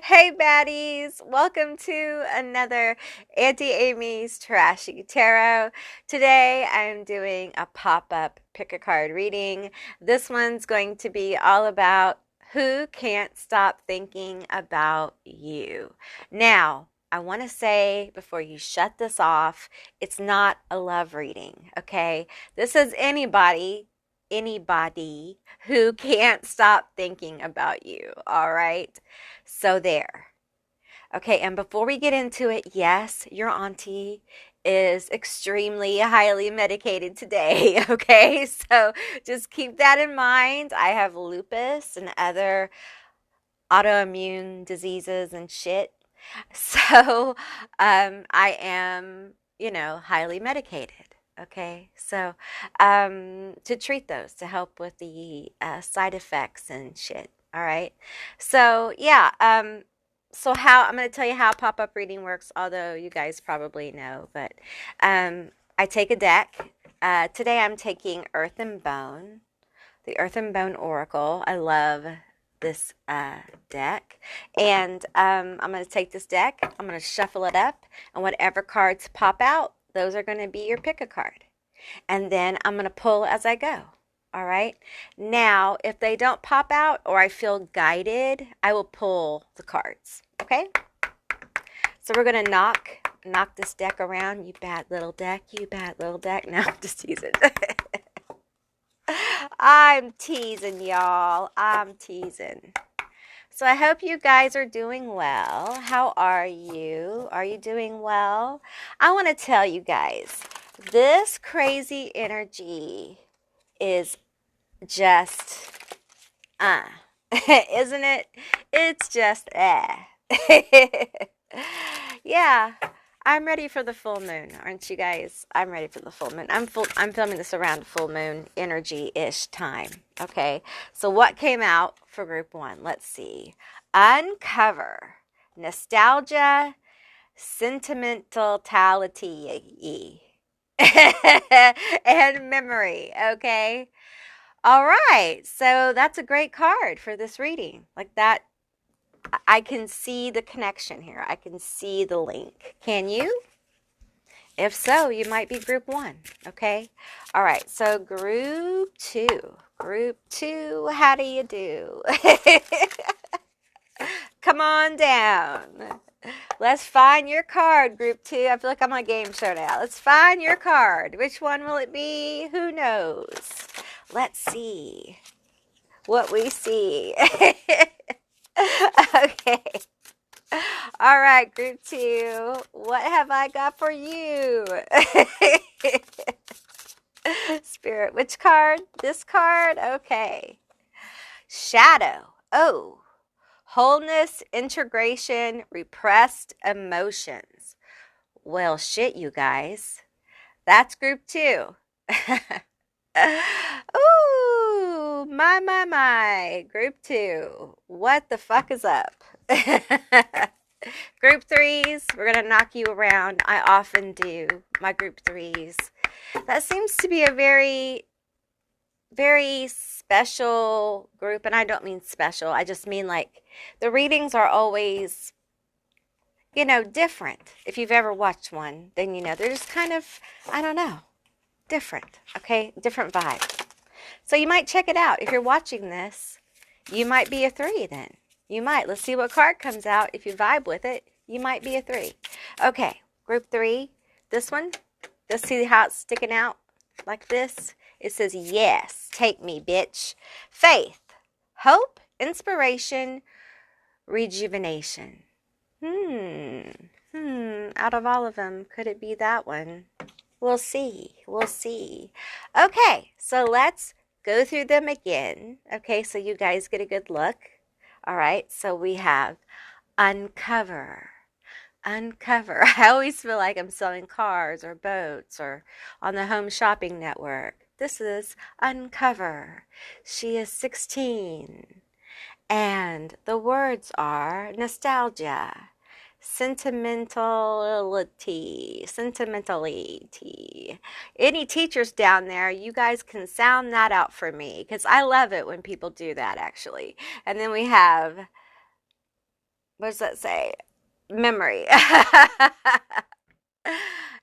Hey baddies, welcome to another Auntie Amy's Trashy Tarot. Today I'm doing a pop-up pick a card reading. This one's going to be all about who can't stop thinking about you. Now, I want to say before you shut this off, it's not a love reading, okay? This is anybody who can't stop thinking about you, all right? So there. Okay, and before we get into it, yes, your auntie is extremely highly medicated today, okay? So just keep that in mind. I have lupus and other autoimmune diseases and shit. So I am, highly medicated. Okay, so to treat those, to help with the side effects and shit. All right, so yeah, so how I'm going to tell you how pop-up reading works, although you guys probably know, but I take a deck. Today I'm taking Earth and Bone, the Earth and Bone Oracle. I love this deck, and I'm going to take this deck, I'm going to shuffle it up, and whatever cards pop out, those are going to be your pick a card, and then I'm going to pull as I go. All right, now if they don't pop out or I feel guided, I will pull the cards. Okay, so we're going to knock this deck around. You bad little deck, you bad little deck. No, I'm just teasing. I'm teasing, y'all. I'm teasing. So I hope you guys are doing well. How are you? Are you doing well? I want to tell you guys, this crazy energy is just, isn't it? It's just, yeah. I'm ready for the full moon, aren't you guys? I'm ready for the full moon. I'm filming this around full moon energy-ish time. Okay. So what came out for group 1? Let's see. Uncover. Nostalgia, sentimentality, and memory. Okay. All right. So that's a great card for this reading. Like that, I can see the connection here. I can see the link. Can you? If so, you might be group 1, okay? All right, so group 2. Group 2, how do you do? Come on down. Let's find your card, group 2. I feel like I'm on a game show now. Let's find your card. Which one will it be? Who knows? Let's see what we see. Okay. All right, group 2. What have I got for you? Spirit, which card? This card? Okay. Shadow. Oh. Wholeness, integration, repressed emotions. Well, shit, you guys. That's group 2. Ooh, my. Group 2. What the fuck is up? Group 3s, we're going to knock you around. I often do my group 3s. That seems to be a very, very special group. And I don't mean special. I just mean like the readings are always, different. If you've ever watched one, then they're just kind of, I don't know, different. Okay, different vibe. So you might check it out. If you're watching this, you might be a 3 then. You might. Let's see what card comes out. If you vibe with it, you might be a 3. Okay, group 3. This one. Let's see how it's sticking out like this. It says, yes, take me, bitch. Faith, hope, inspiration, rejuvenation. Out of all of them, could it be that one? We'll see. We'll see. Okay, so let's go through them again. Okay, so you guys get a good look. All right, so we have uncover. Uncover. I always feel like I'm selling cars or boats or on the Home Shopping Network. This is Uncover. She is 16. And the words are nostalgia, sentimentality. Any teachers down there, you guys can sound that out for me because I love it when people do that actually. And then we have what does that say? Memory.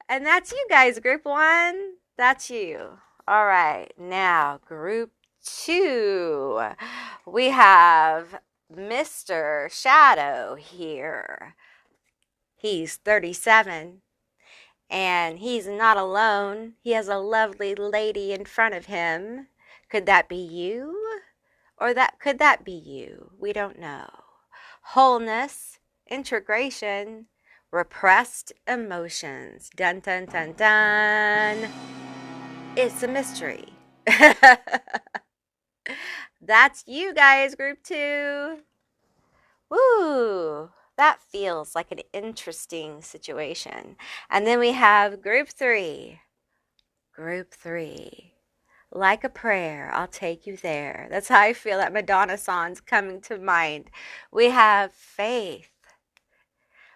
And that's you guys, group 1. That's you. All right, now group 2. We have Mr. Shadow here. He's 37 and he's not alone. He has a lovely lady in front of him. Could that be you? Or could that be you? We don't know. Wholeness, integration, repressed emotions. Dun dun dun dun. It's a mystery. That's you guys, group 2. Woo! That feels like an interesting situation. And then we have group 3. Group 3. Like a prayer, I'll take you there. That's how I feel. That Madonna song's coming to mind. We have faith.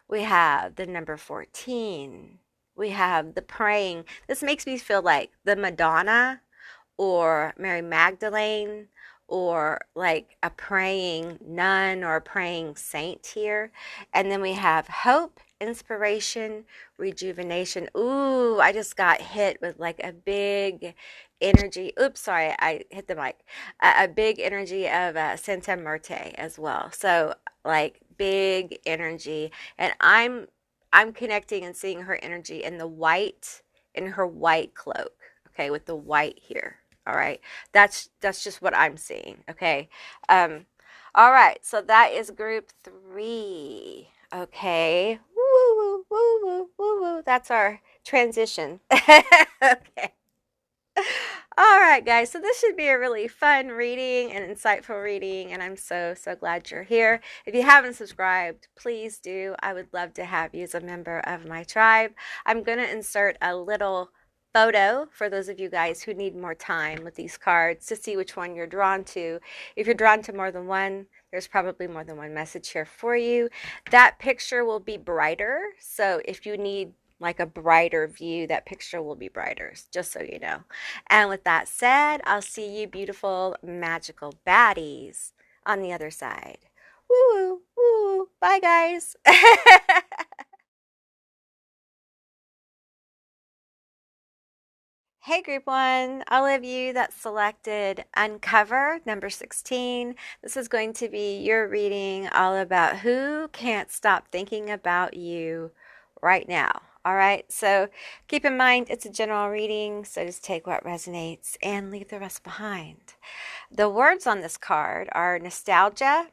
We have the number 14. We have the praying. This makes me feel like the Madonna or Mary Magdalene or like a praying nun or a praying saint here. And then we have hope, inspiration, rejuvenation. Ooh, I just got hit with like a big energy. Oops, sorry, I hit the mic. A big energy of Santa Muerte as well. So like big energy, and I'm connecting and seeing her energy in the white, in her white cloak. Okay, with the white here. All right, that's just what I'm seeing. Okay, all right, so that is group 3. Okay, woo woo woo woo woo woo. That's our transition. Okay. All right, guys, so this should be a really fun reading and insightful reading, and I'm so glad you're here. If you haven't subscribed, please do. I would love to have you as a member of my tribe. I'm going to insert a little photo for those of you guys who need more time with these cards to see which one you're drawn to. If you're drawn to more than one, there's probably more than one message here for you. That picture will be brighter, so if you need like a brighter view, that picture will be brighter, just so you know. And with that said, I'll see you beautiful, magical baddies on the other side. Woo, woo, bye guys. Hey group 1, all of you that selected Uncover number 16, this is going to be your reading all about who can't stop thinking about you right now. All right, so keep in mind it's a general reading, so just take what resonates and leave the rest behind. The words on this card are nostalgia,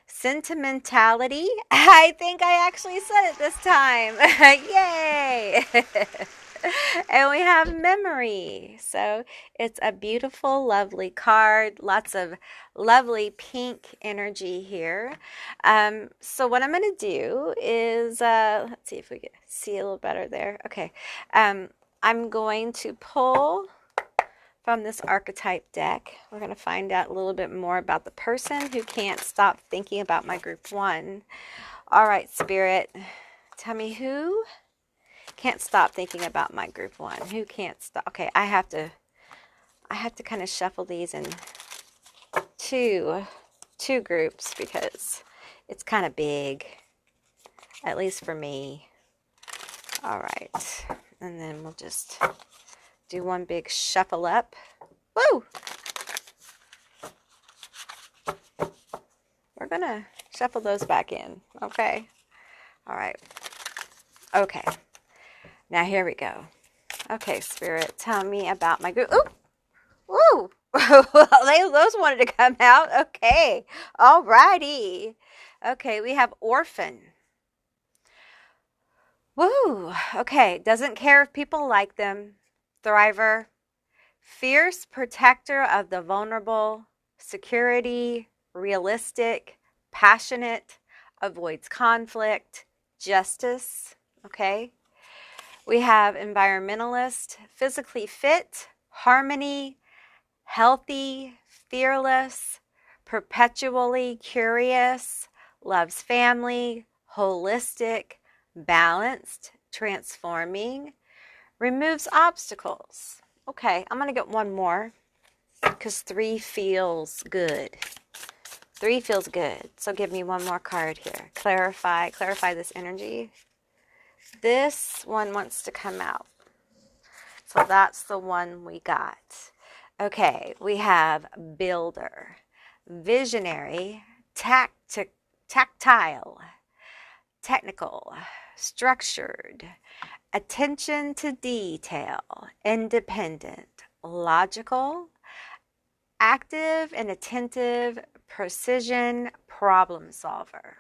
sentimentality. I think I actually said it this time. Yay! And we have memory. So it's a beautiful, lovely card. Lots of lovely pink energy here. So what I'm going to do is, let's see if we can see a little better there. Okay. I'm going to pull from this archetype deck. We're going to find out a little bit more about the person who can't stop thinking about my group 1. All right, Spirit, tell me who can't stop thinking about my group 1. Who can't stop? Okay, I have to kind of shuffle these in two groups because it's kind of big, at least for me. All right, and then we'll just do one big shuffle up. Woo! We're gonna shuffle those back in. Okay. All right. Okay. Now here we go. Okay, Spirit, tell me about my group. Ooh! Woo! Those wanted to come out. Okay. All righty. Okay, we have orphan. Woo! Okay, doesn't care if people like them. Thriver. Fierce protector of the vulnerable. Security. Realistic. Passionate. Avoids conflict. Justice. Okay. We have environmentalist, physically fit, harmony, healthy, fearless, perpetually curious, loves family, holistic, balanced, transforming, removes obstacles. Okay, I'm going to get one more because 3 feels good. 3 feels good. So give me one more card here. Clarify this energy. This one wants to come out. So that's the one we got. Okay, we have builder, visionary, tactile, technical, structured, attention to detail, independent, logical, active and attentive, precision, problem solver.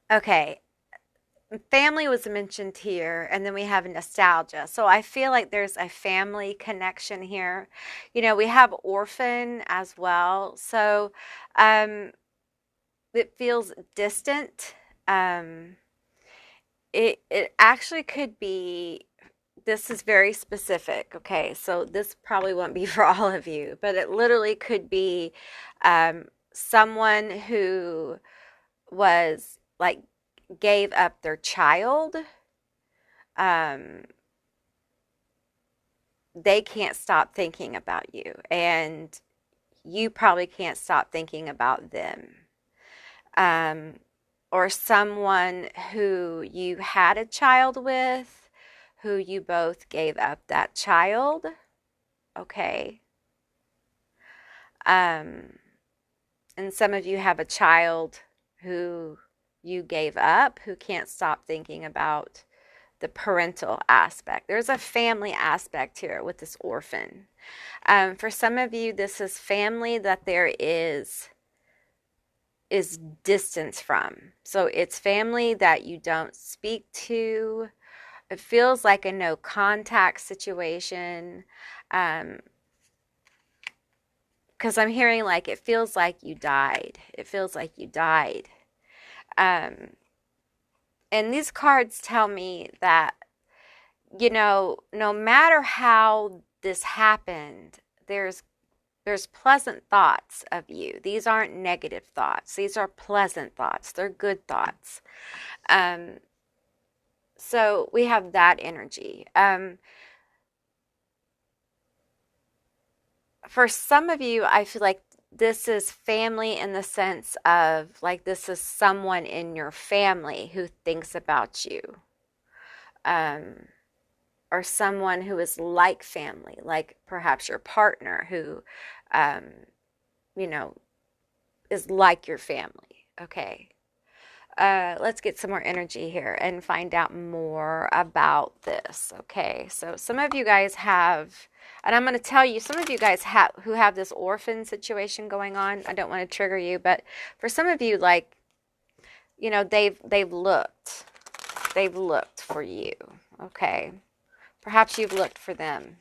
Okay, family was mentioned here, and then we have nostalgia. So I feel like there's a family connection here. You know, we have orphan as well. So it feels distant. It actually could be, this is very specific, okay? So this probably won't be for all of you, but it literally could be someone who was like gave up their child. They can't stop thinking about you, and you probably can't stop thinking about them. Or someone who you had a child with, who you both gave up that child. Okay. And some of you have a child who you gave up, who can't stop thinking about the parental aspect. There's a family aspect here with this orphan. For some of you, this is family that there is distance from. So it's family that you don't speak to. It feels like a no contact situation. Because I'm hearing like it feels like you died. It feels like you died. And these cards tell me that, you know, no matter how this happened, there's pleasant thoughts of you. These aren't negative thoughts. These are pleasant thoughts. They're good thoughts. So we have that energy. For some of you, I feel like this is family in the sense of like this is someone in your family who thinks about you. Or someone who is like family, like perhaps your partner who, you know, is like your family. Okay. Let's get some more energy here and find out more about this. Okay. So some of you guys have, and I'm going to tell you, some of you guys who have this orphan situation going on, I don't want to trigger you, but for some of you, like, you know, they've looked for you. Okay. Perhaps you've looked for them.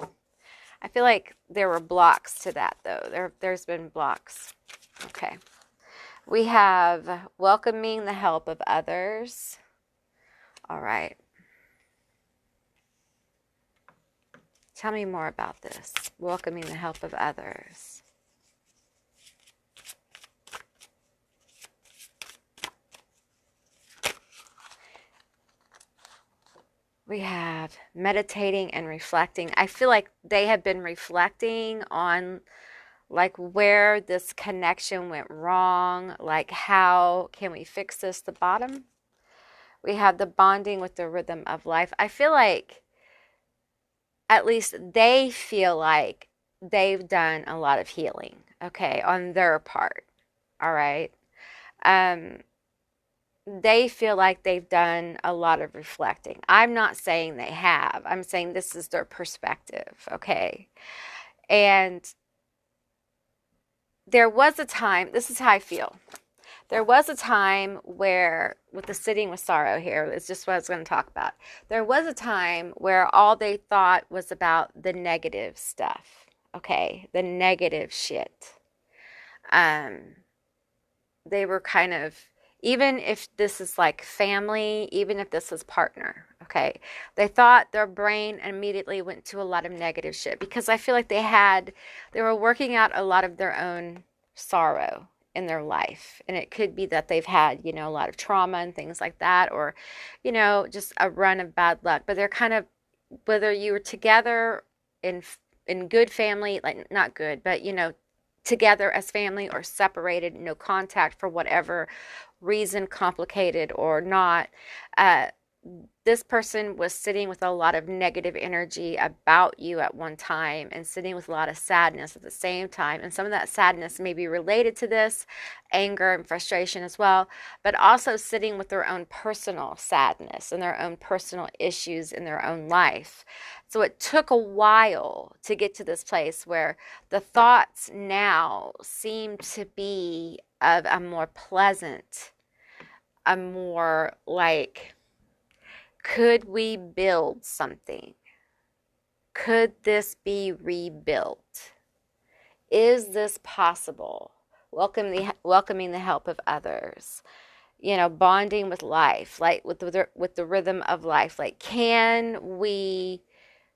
I feel like there were blocks to that, though. There's been blocks. Okay. We have welcoming the help of others. All right. Tell me more about this. Welcoming the help of others. We have meditating and reflecting. I feel like they have been reflecting on like where this connection went wrong, like how can we fix this, the bottom. We have the bonding with the rhythm of life. I feel like at least they feel like they've done a lot of healing, okay, on their part. All right. They feel like they've done a lot of reflecting. I'm not saying they have. I'm saying this is their perspective, okay? And there was a time, this is how I feel. There was a time where, with the sitting with sorrow here, it's just what I was going to talk about. There was a time where all they thought was about the negative stuff, okay? The negative shit. They were kind of, even if this is like family, even if this is partner, okay, they thought their brain immediately went to a lot of negative shit because I feel like they were working out a lot of their own sorrow in their life. And it could be that they've had, you know, a lot of trauma and things like that, or, you know, just a run of bad luck. But they're kind of, whether you were together in good family, like not good, but, you know, together as family or separated, no contact for whatever reason, complicated or not. This person was sitting with a lot of negative energy about you at one time and sitting with a lot of sadness at the same time. And some of that sadness may be related to this, anger and frustration as well, but also sitting with their own personal sadness and their own personal issues in their own life. So it took a while to get to this place where the thoughts now seem to be of a more pleasant, a more like, could we build something? Could this be rebuilt? Is this possible? Welcoming the help of others. Bonding with life, like with the rhythm of life. Like, can we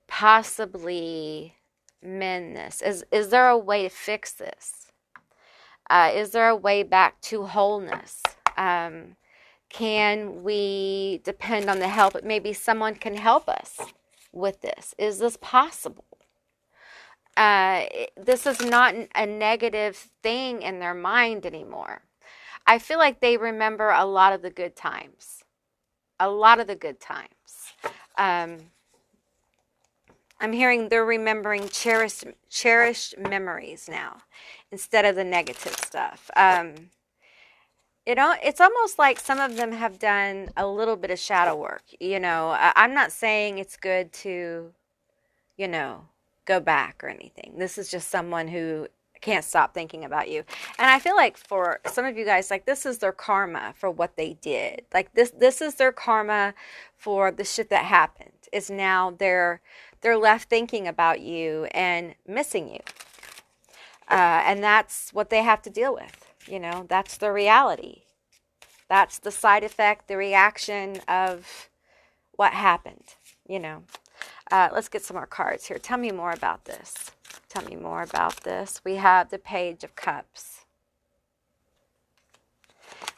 possibly mend this? Is there a way to fix this? Is there a way back to wholeness? Can we depend on the help? Maybe someone can help us with this. Is this possible? This is not a negative thing in their mind anymore. I feel like they remember a lot of the good times. A lot of the good times. I'm hearing they're remembering cherished memories now instead of the negative stuff. It's almost like some of them have done a little bit of shadow work. I'm not saying it's good to, go back or anything. This is just someone who can't stop thinking about you. And I feel like for some of you guys, like, this is their karma for what they did. Like, this is their karma for the shit that happened. Is now they're left thinking about you and missing you. And that's what they have to deal with. That's the reality. That's the side effect, the reaction of what happened, Let's get some more cards here. Tell me more about this. Tell me more about this. We have the Page of Cups.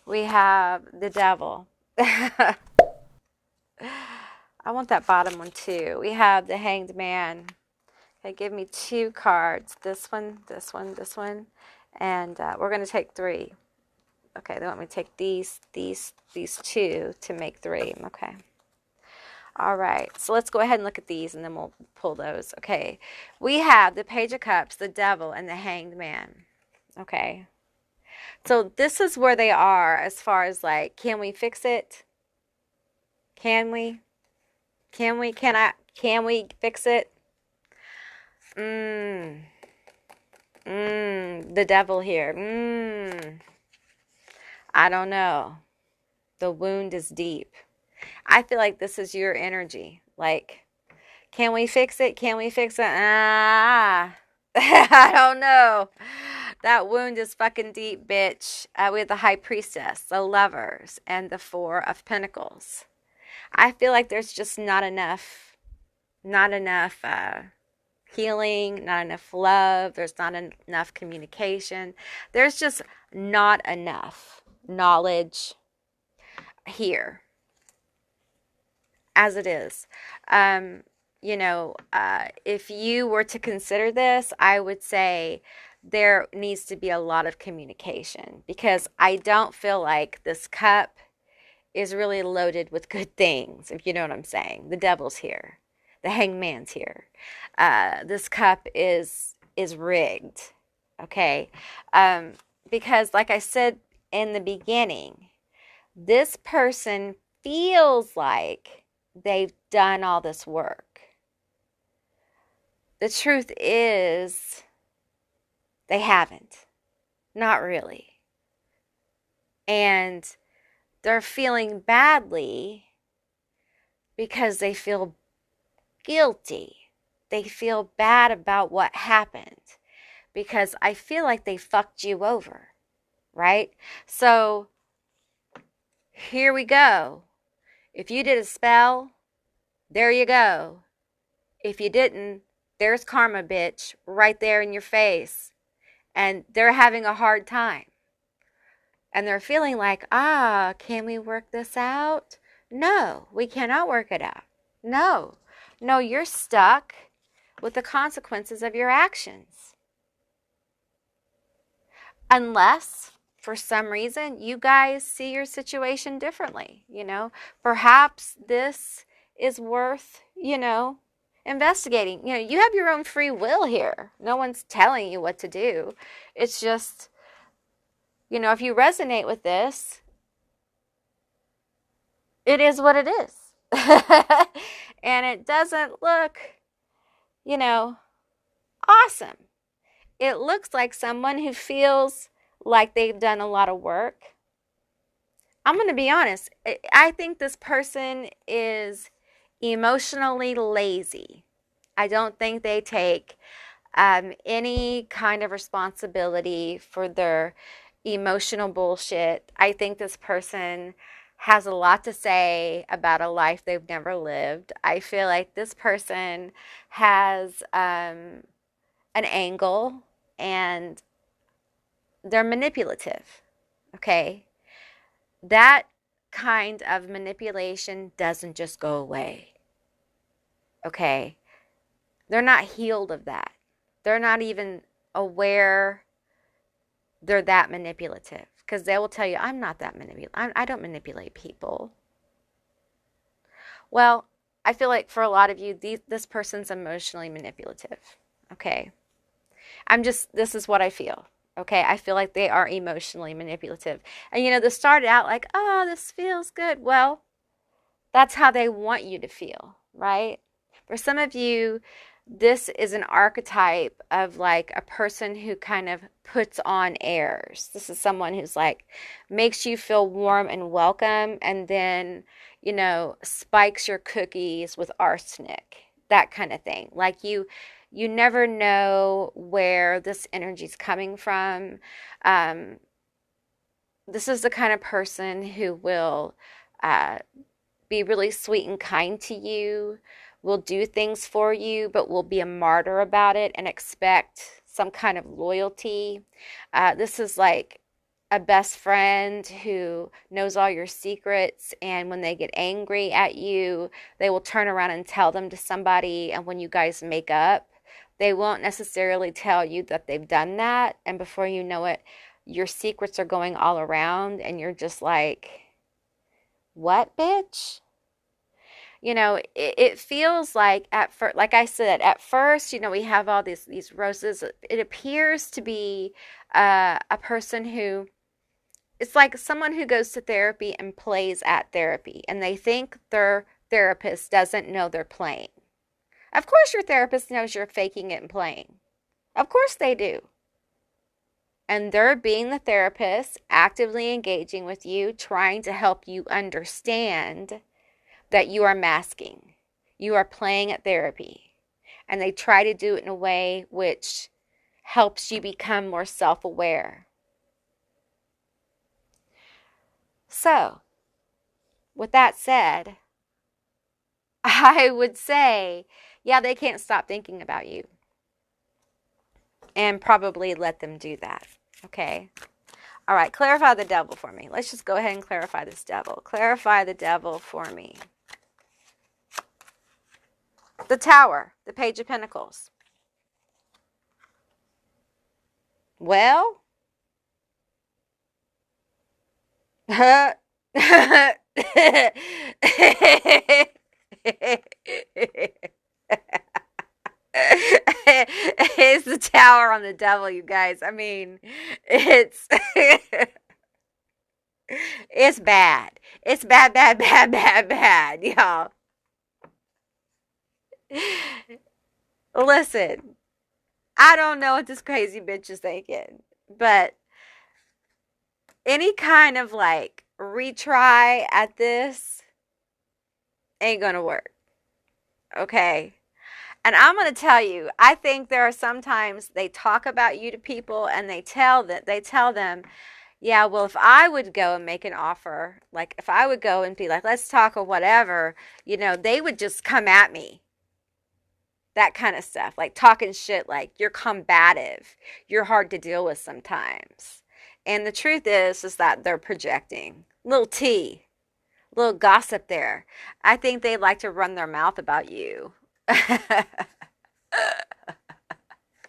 We have the Devil. I want that bottom one too. We have the Hanged Man. Okay, give me 2 cards. This one, this one, this one. And we're going to take 3. Okay, they want me to take these 2 to make 3. Okay. All right. So let's go ahead and look at these, and then we'll pull those. Okay. We have the Page of Cups, the Devil, and the Hanged Man. Okay. So this is where they are as far as, like, can we fix it? Can we? Can we fix it? The Devil here. I don't know. The wound is deep. I feel like this is your energy. Like, can we fix it? Can we fix it? I don't know. That wound is fucking deep, bitch. We have the High Priestess, the Lovers, and the 4 of Pentacles. I feel like there's just not enough healing, not enough love. There's not enough communication. There's just not enough knowledge here as it is. If you were to consider this, I would say there needs to be a lot of communication, because I don't feel like this cup is really loaded with good things, if you know what I'm saying. The Devil's here. The Hanged Man's here. This cup is rigged, okay? Because like I said in the beginning, this person feels like they've done all this work. The truth is, they haven't. Not really. And they're feeling badly because they feel guilty. They feel bad about what happened because I feel like they fucked you over, right? So here we go. If you did a spell, there you go. If you didn't, there's karma, bitch, right there in your face. And they're having a hard time. And they're feeling like, can we work this out? No, we cannot work it out. No, you're stuck with the consequences of your actions. Unless for some reason you guys see your situation differently, perhaps this is worth, investigating. You have your own free will here. No one's telling you what to do. It's just, if you resonate with this, it is what it is. And it doesn't look, awesome. It looks like someone who feels like they've done a lot of work. I'm going to be honest. I think this person is emotionally lazy. I don't think they take any kind of responsibility for their emotional bullshit. I think this person has a lot to say about a life they've never lived. I feel like this person has an angle, and they're manipulative. Okay? That kind of manipulation doesn't just go away. Okay? They're not healed of that. They're not even aware they're that manipulative, because they will tell you, I'm not that manipulative. I don't manipulate people. Well, I feel like for a lot of you, this person's emotionally manipulative. Okay? This is what I feel. Okay? I feel like they are emotionally manipulative. And this started out like, oh, this feels good. Well, that's how they want you to feel, right? For some of you, this is an archetype of like a person who kind of puts on airs. This is someone who's like, makes you feel warm and welcome, and then, spikes your cookies with arsenic, that kind of thing. Like you never know where this energy's coming from. This is the kind of person who will be really sweet and kind to you, will do things for you, but will be a martyr about it and expect some kind of loyalty. This is like a best friend who knows all your secrets, and when they get angry at you, they will turn around and tell them to somebody, and when you guys make up, they won't necessarily tell you that they've done that, and before you know it, your secrets are going all around, and you're just like, what, bitch? It feels like at first, like I said, at first, we have all these roses. It appears to be a person who, it's like someone who goes to therapy and plays at therapy, and they think their therapist doesn't know they're playing. Of course your therapist knows you're faking it and playing. Of course they do. And they're being the therapist, actively engaging with you, trying to help you understand that you are masking. You are playing at therapy. And they try to do it in a way which helps you become more self-aware. So, with that said, I would say, yeah, they can't stop thinking about you. And probably let them do that. Okay? All right, clarify the devil for me. Let's just go ahead and clarify this devil. Clarify the devil for me. The Tower, the Page of Pentacles. Well, it's the Tower on the devil, you guys. I mean, it's it's bad. It's bad, bad, bad, bad, bad, y'all. Listen, I don't know what this crazy bitch is thinking, but any kind of like retry at this ain't gonna work. Okay? And I'm going to tell you, I think there are sometimes they talk about you to people and they tell them, yeah, well, if I would go and make an offer, like if I would go and be like, let's talk or whatever, they would just come at me. That kind of stuff, like talking shit, like you're combative, you're hard to deal with sometimes. And the truth is that they're projecting. Little tea, little gossip there. I think they like to run their mouth about you. Look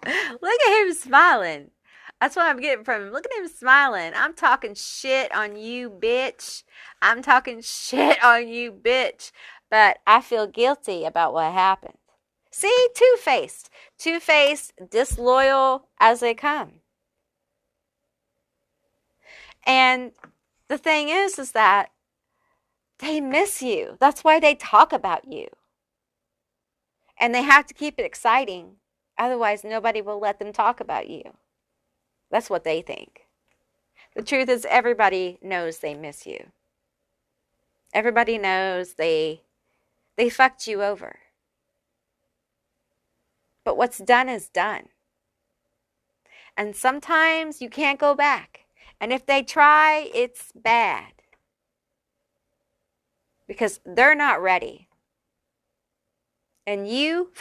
at him smiling. That's what I'm getting from him. Look at him smiling. I'm talking shit on you, bitch. I'm talking shit on you, bitch. But I feel guilty about what happened. See, two-faced. Two-faced, disloyal as they come. And the thing is that they miss you. That's why they talk about you. And they have to keep it exciting. Otherwise, nobody will let them talk about you. That's what they think. The truth is, everybody knows they miss you. Everybody knows they fucked you over. But what's done is done. And sometimes you can't go back. And if they try, it's bad. Because they're not ready. And you've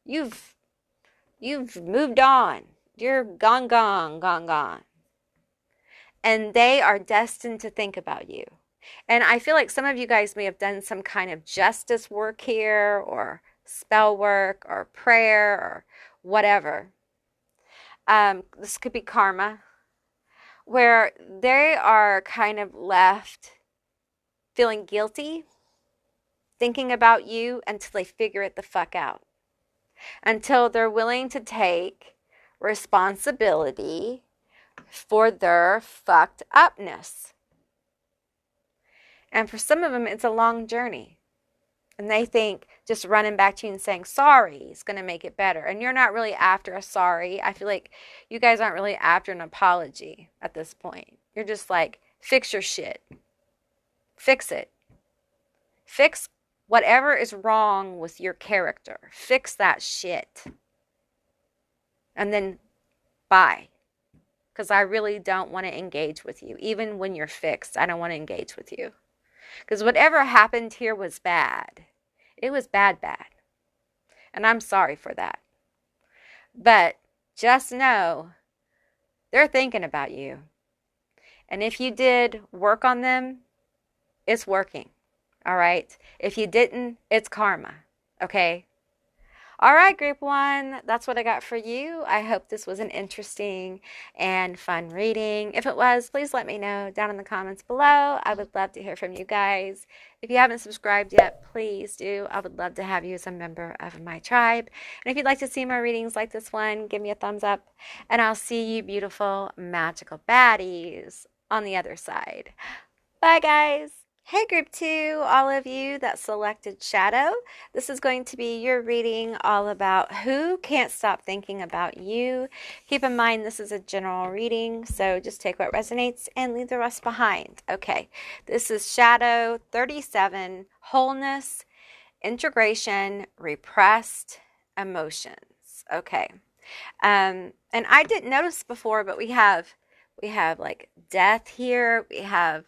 moved on. You're gone. And they are destined to think about you. And I feel like some of you guys may have done some kind of justice work here, or spell work, or prayer, or whatever. This could be karma, where they are kind of left feeling guilty, thinking about you until they figure it the fuck out. Until they're willing to take responsibility for their fucked upness. And for some of them, it's a long journey. And they think just running back to you and saying sorry is going to make it better. And you're not really after a sorry. I feel like you guys aren't really after an apology at this point. You're just like, fix your shit. Fix it. Fix whatever is wrong with your character. Fix that shit. And then bye. Because I really don't want to engage with you. Even when you're fixed, I don't want to engage with you. Because whatever happened here was bad. It was bad. And I'm sorry for that. But just know, they're thinking about you. And if you did work on them, it's working. All right? If you didn't, it's karma. Okay? All right, group one, that's what I got for you. I hope this was an interesting and fun reading. If it was, please let me know down in the comments below. I would love to hear from you guys. If you haven't subscribed yet, please do. I would love to have you as a member of my tribe. And if you'd like to see more readings like this one, give me a thumbs up. And I'll see you beautiful, magical baddies on the other side. Bye, guys. Hey group 2, all of you that selected Shadow, this is going to be your reading all about who can't stop thinking about you. Keep in mind this is a general reading, so just take what resonates and leave the rest behind. Okay, this is Shadow 37, Wholeness, Integration, Repressed Emotions. Okay, and I didn't notice before, but we have like death here, we have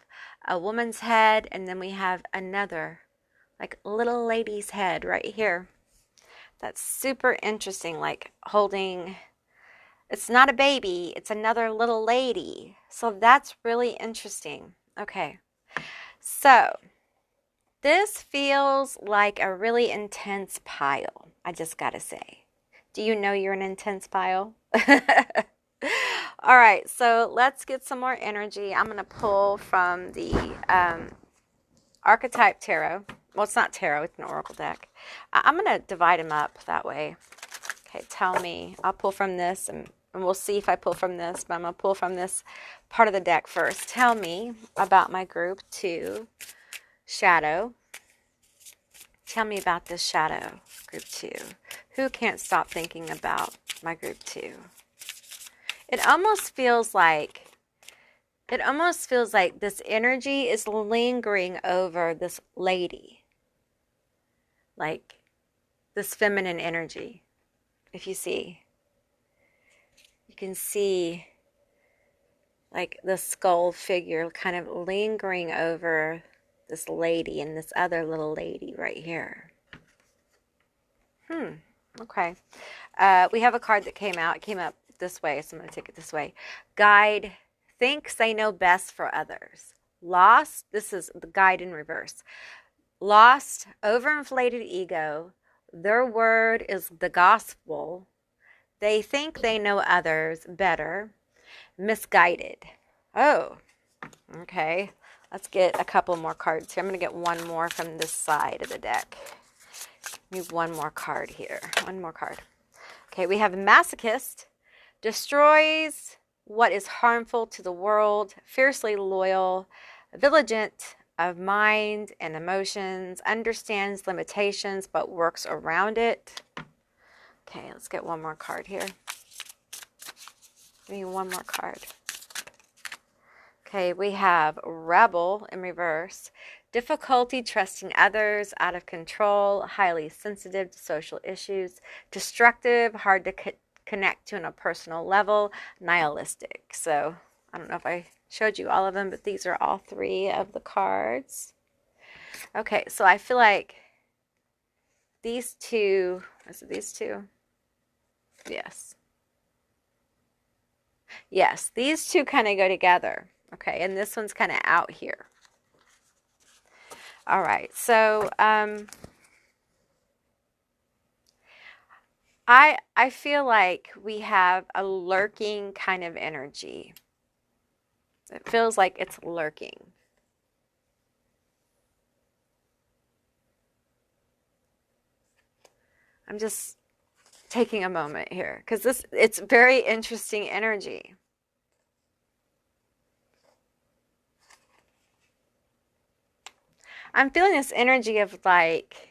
a woman's head, and then we have another like little lady's head right here. That's super interesting, like holding, it's not a baby, it's another little lady. So that's really interesting. Okay, so this feels like a really intense pile, I just gotta say. Do you know you're an intense pile? All right, so let's get some more energy. I'm going to pull from the Archetype Tarot. Well, it's not tarot, it's an oracle deck. I'm going to divide them up that way. Okay, tell me. I'll pull from this, and we'll see if I pull from this, but I'm going to pull from this part of the deck first. Tell me about my group 2, Shadow. Tell me about this Shadow, group 2. Who can't stop thinking about my group 2? It almost feels like this energy is lingering over this lady. Like this feminine energy. If you see, you can see like the skull figure kind of lingering over this lady and this other little lady right here. Okay. We have a card that came out. It came up this way, so I'm going to take it this way. Guide thinks they know best for others. Lost, this is the guide in reverse. Lost, overinflated ego. Their word is the gospel. They think they know others better. Misguided. Oh, okay. Let's get a couple more cards here. I'm going to get one more from this side of the deck. Need one more card here. One more card. Okay, we have masochist. Destroys what is harmful to the world. Fiercely loyal. Vigilant of mind and emotions. Understands limitations but works around it. Okay, let's get one more card here. Give me one more card. Okay, we have rebel in reverse. Difficulty trusting others, out of control, highly sensitive to social issues, destructive, hard to connect to on a personal level, nihilistic. So I don't know if I showed you all of them, but these are all three of the cards. Okay, so I feel like these two, is it these two? Yes. Yes, these two kind of go together. Okay, and this one's kind of out here. All right, so I feel like we have a lurking kind of energy. It feels like it's lurking. I'm just taking a moment here because it's very interesting energy. I'm feeling this energy of like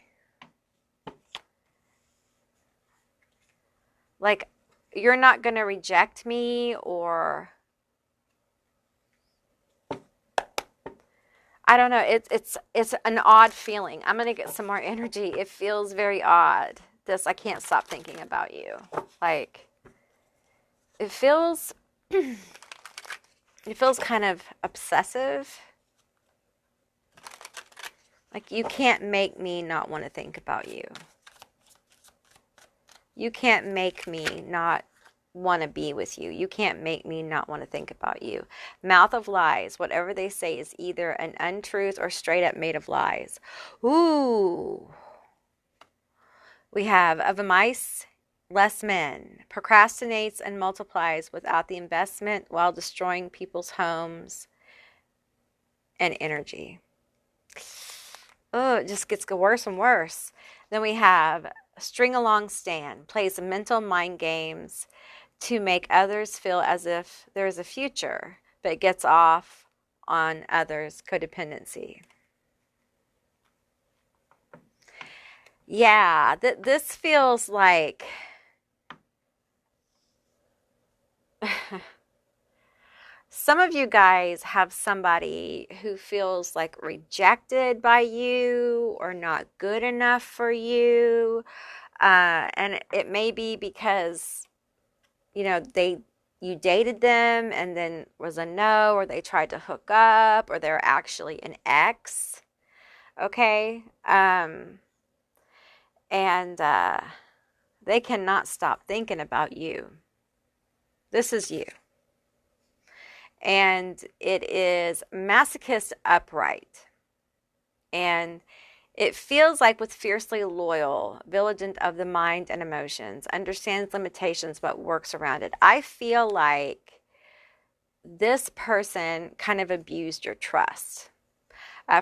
you're not going to reject me, or I don't know. It's an odd feeling. I'm going to get some more energy. It feels very odd. I can't stop thinking about you. Like it feels kind of obsessive. Like you can't make me not want to think about you. You can't make me not want to be with you. You can't make me not want to think about you. Mouth of lies. Whatever they say is either an untruth or straight up made of lies. Ooh. We have of mice, less men. Procrastinates and multiplies without the investment while destroying people's homes and energy. Oh, it just gets worse and worse. Then we have string along stand. Plays mental mind games to make others feel as if there is a future, but gets off on others' codependency. Yeah, this feels like some of you guys have somebody who feels like rejected by you or not good enough for you. And it may be because, you dated them and then was a no, or they tried to hook up, or they're actually an ex. Okay. And they cannot stop thinking about you. This is you. And it is masochist upright. And it feels like with fiercely loyal, vigilant of the mind and emotions, understands limitations but works around it. I feel like this person kind of abused your trust.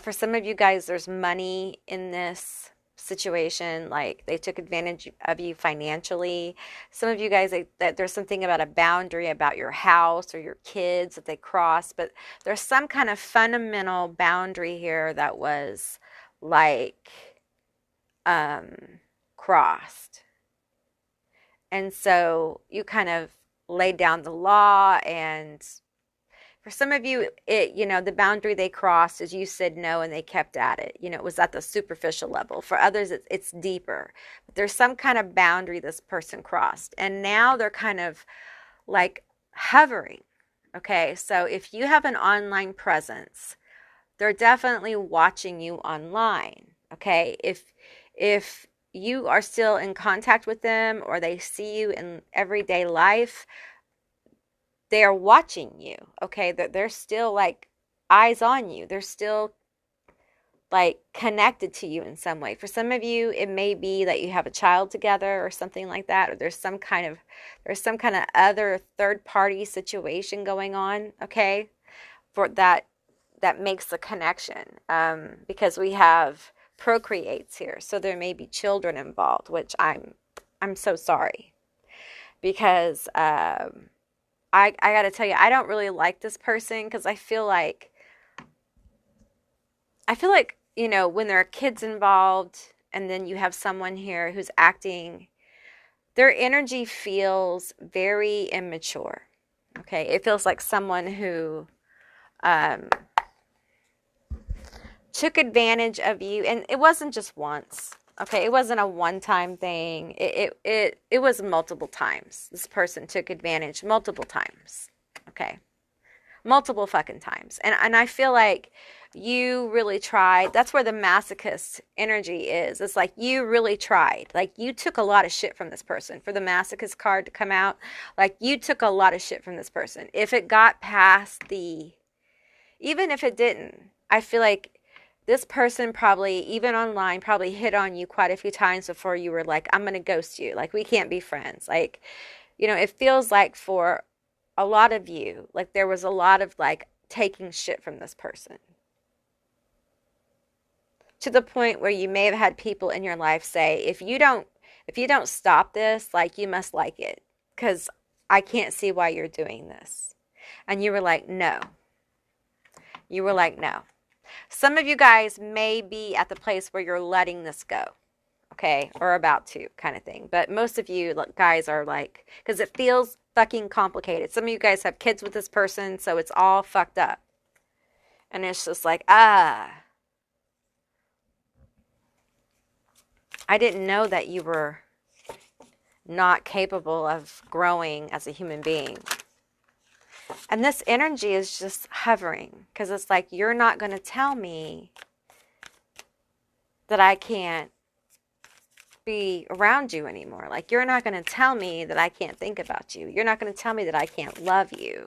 For some of you guys, there's money in this situation, like they took advantage of you financially. Some of you guys, that there's something about a boundary about your house or your kids that they crossed, but there's some kind of fundamental boundary here that was like crossed. And so you kind of laid down the law, and for some of you, the boundary they crossed is you said no and they kept at it. It was at the superficial level. For others, it's deeper. But there's some kind of boundary this person crossed. And now they're kind of like hovering. Okay, so if you have an online presence, they're definitely watching you online. Okay, if you are still in contact with them or they see you in everyday life, they are watching you. Okay, they're still like eyes on you. They're still like connected to you in some way. For some of you, it may be that you have a child together or something like that, or there's some kind of other third party situation going on, okay? For that makes the connection. Because we have procreates here. So there may be children involved, which I'm so sorry. Because I got to tell you, I don't really like this person because I feel like, you know, when there are kids involved and then you have someone here who's acting, their energy feels very immature. Okay. It feels like someone who took advantage of you. And it wasn't just once. Okay. It wasn't a one-time thing. It was multiple times. This person took advantage multiple times. Okay. Multiple fucking times. And I feel like you really tried. That's where the masochist energy is. It's like you really tried. Like you took a lot of shit from this person. For the masochist card to come out, like you took a lot of shit from this person. If it got past even if it didn't, I feel like this person probably, even online, probably hit on you quite a few times before you were like, I'm going to ghost you. Like, we can't be friends. Like, you know, it feels like for a lot of you, like there was a lot of like taking shit from this person. To the point where you may have had people in your life say, if you don't stop this, like you must like it. Because I can't see why you're doing this. And you were like, no. You were like, no. Some of you guys may be at the place where you're letting this go, okay, or about to kind of thing. But most of you guys are like, because it feels fucking complicated. Some of you guys have kids with this person, so it's all fucked up. And it's just like, I didn't know that you were not capable of growing as a human being. And this energy is just hovering because it's like, you're not going to tell me that I can't be around you anymore. Like, you're not going to tell me that I can't think about you. You're not going to tell me that I can't love you.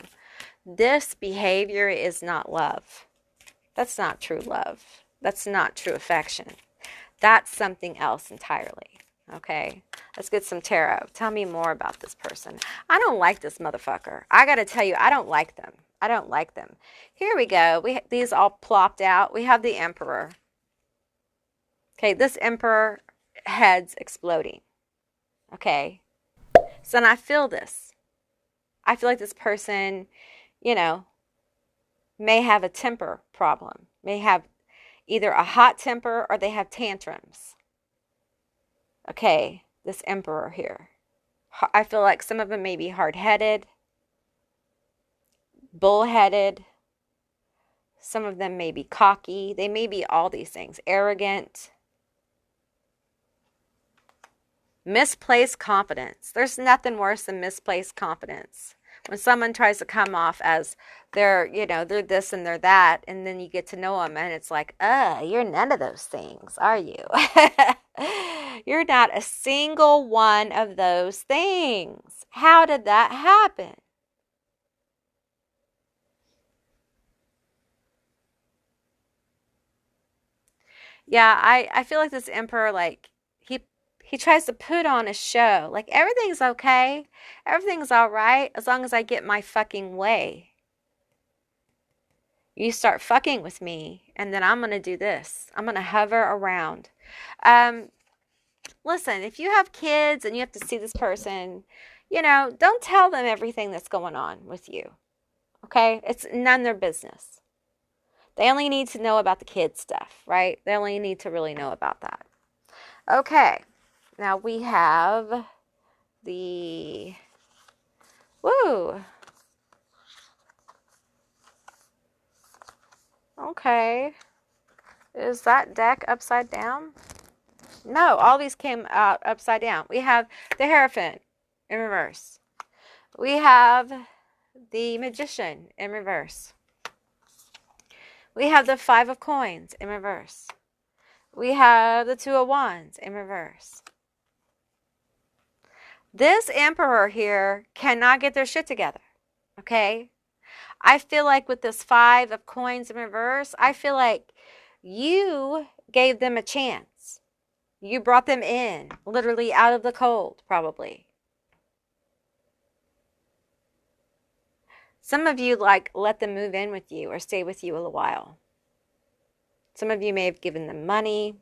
This behavior is not love. That's not true love. That's not true affection. That's something else entirely. Okay, let's get some tarot. Tell me more about this person. I don't like this motherfucker. I got to tell you, I don't like them. I don't like them. Here we go. These all plopped out. We have the Emperor. Okay, this Emperor head's exploding. Okay, so and I feel this. I feel like this person, you know, may have a temper problem. May have either a hot temper or they have tantrums. Okay, this Emperor here. I feel like some of them may be hard-headed, bullheaded. Some of them may be cocky. They may be all these things. Arrogant. Misplaced confidence. There's nothing worse than misplaced confidence. When someone tries to come off as they're this and they're that, and then you get to know them and it's like, you're none of those things, are you? You're not a single one of those things. How did that happen? Yeah, I feel like this Emperor, like, he tries to put on a show. Like, everything's okay. Everything's all right as long as I get my fucking way. You start fucking with me, and then I'm going to do this. I'm going to hover around. Listen, if you have kids and you have to see this person, don't tell them everything that's going on with you. Okay? It's none of their business. They only need to know about the kids stuff, right? They only need to really know about that. Okay. Now we have the... Woo! Okay. Is that deck upside down? No, all these came out upside down. We have the Hierophant in reverse. We have the Magician in reverse. We have the Five of Coins in reverse. We have the Two of Wands in reverse. This Emperor here cannot get their shit together. Okay? I feel like with this Five of Coins in reverse, I feel like You gave them a chance. You brought them in, literally out of the cold, probably. Some of you, like, let them move in with you or stay with you a little while. Some of you may have given them money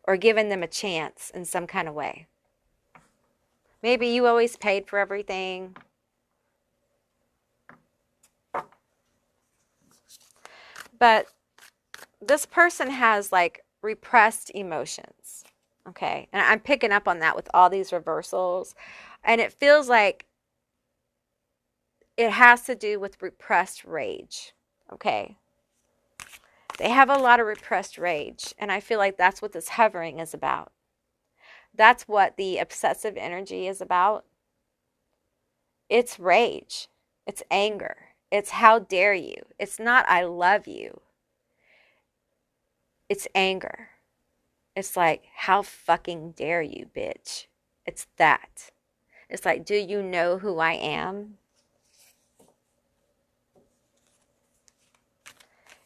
or given them a chance in some kind of way. Maybe you always paid for everything. But this person has, like, repressed emotions. Okay, and I'm picking up on that with all these reversals. And it feels like it has to do with repressed rage. Okay. They have a lot of repressed rage. And I feel like that's what this hovering is about. That's what the obsessive energy is about. It's rage. It's anger. It's how dare you. It's not I love you. It's anger. It's like, how fucking dare you, bitch? It's that. It's like, do you know who I am?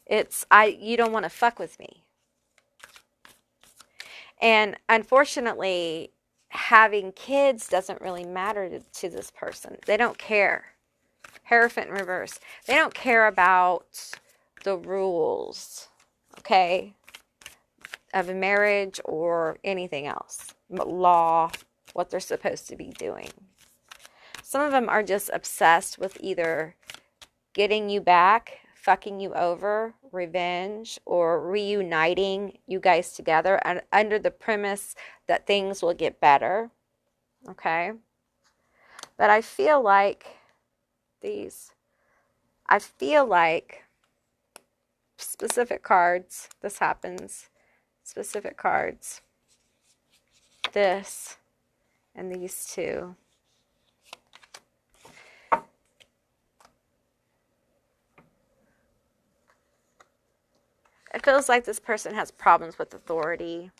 It's, you don't want to fuck with me. And unfortunately, having kids doesn't really matter to this person. They don't care. Hierophant in reverse. They don't care about the rules, okay, of a marriage or anything else. Law, what they're supposed to be doing. Some of them are just obsessed with either getting you back, fucking you over, revenge, or reuniting you guys together under the premise that things will get better. Okay? But I feel like specific cards, this happens, specific cards, this, and these two. It feels like this person has problems with authority.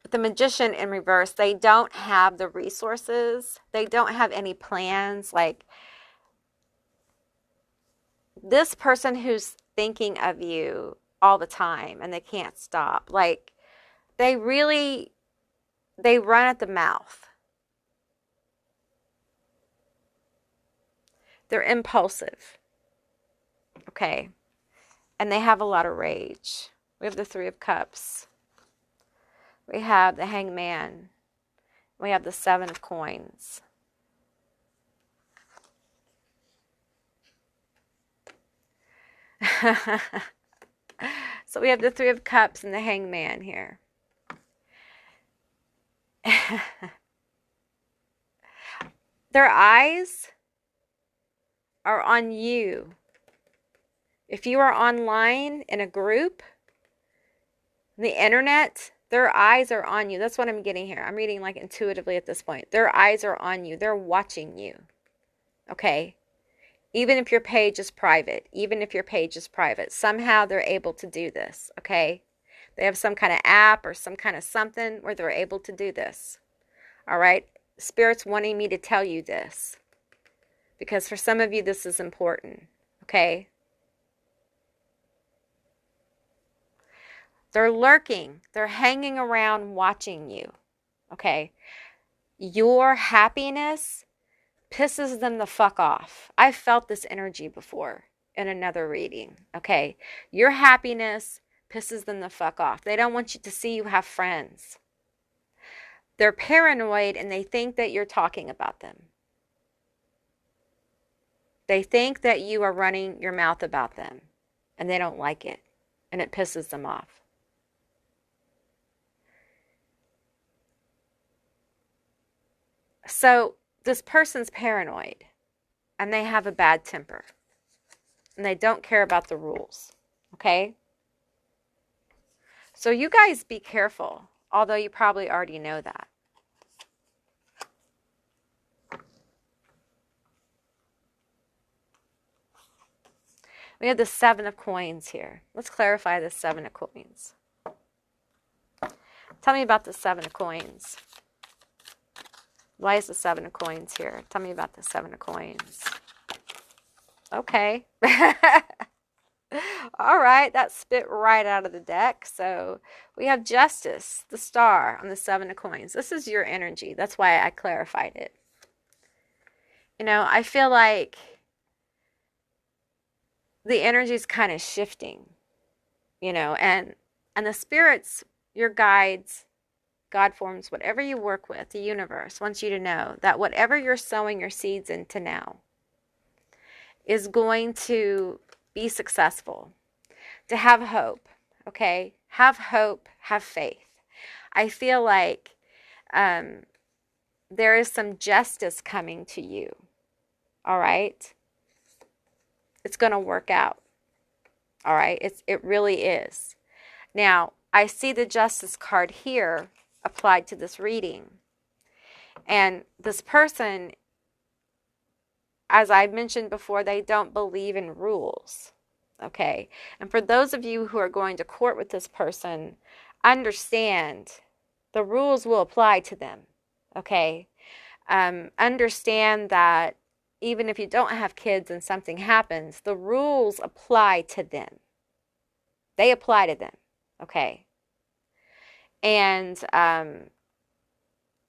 With the Magician in reverse, they don't have the resources. They don't have any plans. Like, this person who's thinking of you all the time and they can't stop. Like, they run at the mouth. They're impulsive. Okay. And they have a lot of rage. We have the Three of Cups. We have the Hangman. We have the Seven of Coins. So we have the Three of Cups and the Hangman here. Their eyes are on you. If you are online in a group, the internet, their eyes are on you. That's what I'm getting here. I'm reading like intuitively at this point. Their eyes are on you. They're watching you. Okay? Even if your page is private. Somehow they're able to do this. Okay? They have some kind of app or some kind of something where they're able to do this. All right? Spirit's wanting me to tell you this. Because for some of you, this is important. Okay? They're lurking. They're hanging around watching you. Okay? Your happiness pisses them the fuck off. I've felt this energy before in another reading. Okay? Your happiness pisses them the fuck off. They don't want you to see you have friends. They're paranoid and they think that you're talking about them. They think that you are running your mouth about them and they don't like it and it pisses them off. So this person's paranoid and they have a bad temper and they don't care about the rules. Okay? So you guys be careful, although you probably already know that. We have the Seven of Coins here. Let's clarify the Seven of Coins. Tell me about the Seven of Coins. Why is the Seven of Coins here? Tell me about the Seven of Coins. Okay. All right? That spit right out of the deck. So we have Justice, the Star on the Seven of Coins. This is your energy. That's why I clarified it. I feel like the energy is kind of shifting, and the spirits, your guides, God forms, whatever you work with, the universe wants you to know that whatever you're sowing your seeds into now is going to be successful. To have hope, okay? Have hope, have faith. I feel like there is some justice coming to you, all right? It's going to work out, all right? It really is. Now, I see the Justice card here applied to this reading. And this person, as I mentioned before, they don't believe in rules, okay? And for those of you who are going to court with this person, understand the rules will apply to them, okay? Understand that even if you don't have kids and something happens, the rules apply to them. They apply to them, okay? And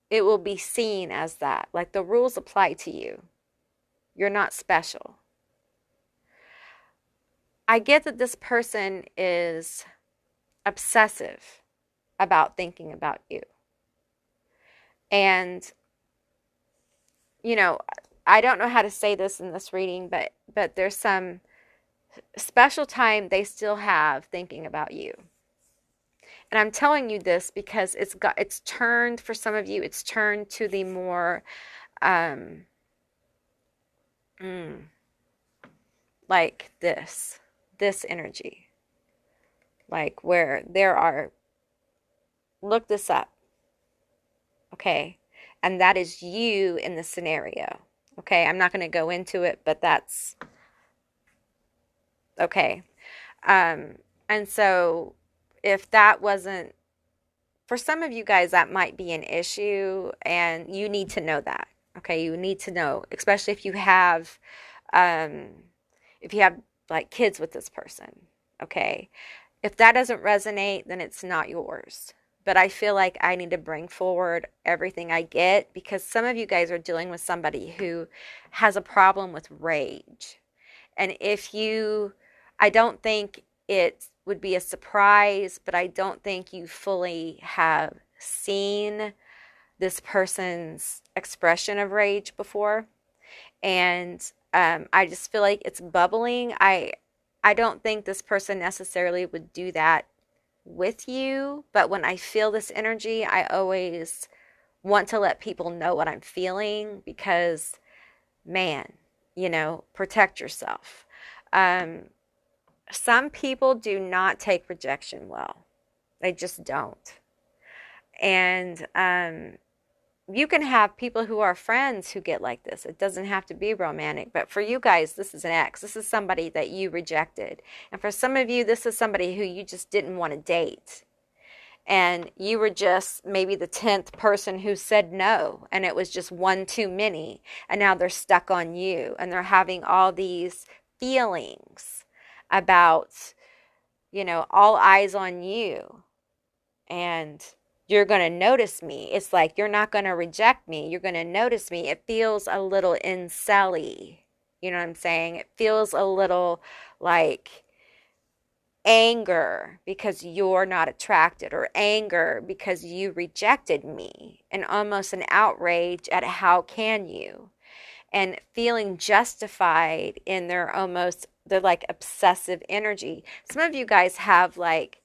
it will be seen as that. Like the rules apply to you. You're not special. I get that this person is obsessive about thinking about you. And, I don't know how to say this in this reading, but there's some special time they still have thinking about you. And I'm telling you this because it's turned, for some of you, it's turned to the more, like this energy. Like where there are, look this up, okay? And that is you in the scenario, okay? I'm not going to go into it, but that's, okay. And so if that wasn't, for some of you guys, that might be an issue, and you need to know that, okay? You need to know, especially if you have like kids with this person, okay? If that doesn't resonate, then it's not yours. But I feel like I need to bring forward everything I get, because some of you guys are dealing with somebody who has a problem with rage. And I don't think it would be a surprise, but I don't think you fully have seen this person's expression of rage before. And I just feel like it's bubbling. I don't think this person necessarily would do that with you, but when I feel this energy, I always want to let people know what I'm feeling, because, man, protect yourself. Some people do not take rejection well. They just don't. And you can have people who are friends who get like this. It doesn't have to be romantic. But for you guys, this is an ex. This is somebody that you rejected. And for some of you, this is somebody who you just didn't want to date. And you were just maybe the 10th person who said no. And it was just one too many. And now they're stuck on you. And they're having all these feelings about, all eyes on you. And you're going to notice me. It's like you're not going to reject me. You're going to notice me. It feels a little incel-y. You know what I'm saying? It feels a little like anger because you're not attracted, or anger because you rejected me, and almost an outrage at how can you, and feeling justified in their like obsessive energy. Some of you guys have like